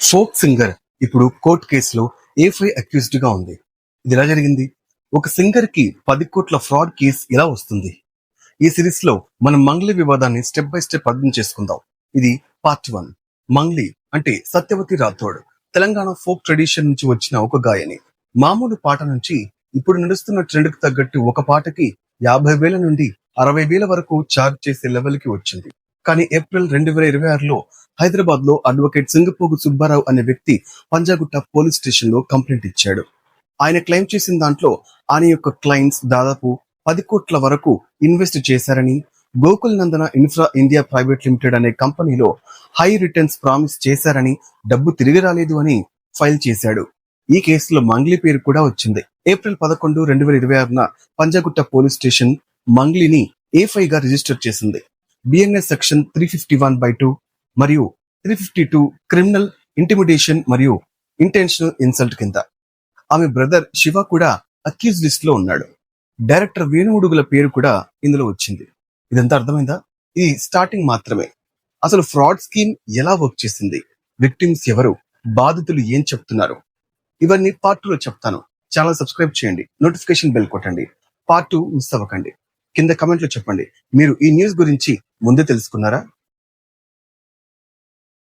Folk singer ఇప్పుడు court కేసులో A5 accused గా ఉంది. ఇది ఎలా జరిగింది? ఒక సింగర్ కి 10 కోట్ల ఫ్రాడ్ కేసు ఎలా వస్తుంది? ఈ సిరీస్ లో మనం మంగ్లీ వివాదాన్ని స్టెప్ బై స్టెప్ అర్థం చేసుకుందాం. ఇది పార్ట్ 1. మంగ్లీ అంటే సత్యవతి రాథోడ్ తెలంగాణ ఫోక్ ట్రెడిషన్ నుంచి వచ్చిన ఒక గాయని. మామూలు పాట నుంచి ఇప్పుడు నడుస్తున్న ట్రెండ్ కు తగ్గట్టు ఒక పాటకి 50,000 నుండి 60,000 వరకు ఛార్జ్ చేసే లెవెల్ కి వచ్చింది. కానీ ఏప్రిల్ 2026లో హైదరాబాద్ లో అడ్వకేట్ సింగపోగు సుబ్బారావు అనే వ్యక్తి పంజాగుట్ట పోలీస్ స్టేషన్ లో కంప్లైంట్ ఇచ్చాడు. ఆయన క్లెయిమ్ చేసిన దాంట్లో ఆయన యొక్క క్లయింట్స్ దాదాపు 10 కోట్ల వరకు ఇన్వెస్ట్ చేశారని, గోకుల్ నందన ఇన్ఫ్రా ఇండియా ప్రైవేట్ లిమిటెడ్ అనే కంపెనీలో హై రిటర్న్స్ ప్రామిస్ చేశారని, డబ్బు తిరిగి రాలేదు అని ఫైల్ చేశాడు. ఈ కేసులో మంగ్లీ పేరు కూడా వచ్చింది. ఏప్రిల్ 11, 2026న పంజాగుట్ట పోలీస్ స్టేషన్ మంగ్లీని A5 గా రిజిస్టర్ చేసింది. BNS సెక్షన్ 351/2 మరియు 352 క్రిమినల్ ఇంటిమిడేషన్ మరియు ఇంటెన్షనల్ ఇన్సల్ట్ కింద. ఆమె బ్రదర్ శివ కూడా అక్యూజ్ లిస్ట్ లో ఉన్నాడు. డైరెక్టర్ వేణువుడుగుల పేరు కూడా ఇందులో వచ్చింది. ఇదంతా అర్థమైందా? ఇది స్టార్టింగ్ మాత్రమే. అసలు ఫ్రాడ్ స్కీమ్ ఎలా వర్క్ చేసింది, విక్టిమ్స్ ఎవరు, బాధితులు ఏం చెప్తున్నారు, ఇవన్నీ పార్ట్ 2లో చెప్తాను. ఛానల్ సబ్స్క్రైబ్ చేయండి, నోటిఫికేషన్ బెల్ కొట్టండి. పార్ట్ 2 మిస్ అవ్వకండి. కింద కమెంట్లో చెప్పండి, మీరు ఈ న్యూస్ గురించి ముందే తెలుసుకున్నారా?